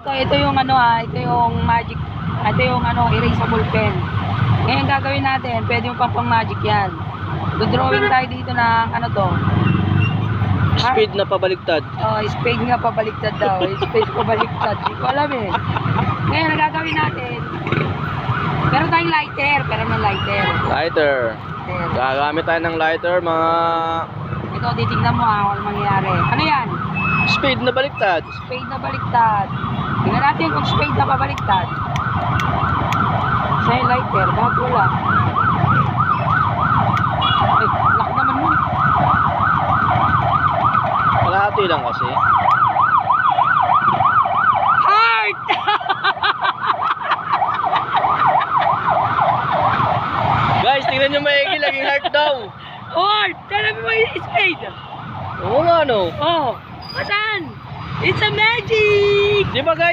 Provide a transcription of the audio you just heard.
Ito yung ito yung magic, ito yung erasable pen. Ngayon gagawin natin, pwede yung pang magic yan. Drawing tayo dito ng Speed na pabaliktad. Oh, speed nga pabaliktad daw. Speed pabaliktad. Hindi ko alam eh. Ngayon ang gagawin natin, meron tayong lighter. Lighter. Gagamit tayo ng lighter, mga... Ito, titignan mo kung ano mangyayari. Ano yan? Speed na baliktad. Speed na baliktad. Tingnan natin kung speed na pabaliktad. Sa yung lighter, bakit wala? Ay, laki naman mo. Kalahati lang kasi. Heart! Guys, tingnan nyo maigi, laging heart daw. Heart! Tell mo yung speed. Oo nga, no? Oh, saan? It's a magic! Di ba guys?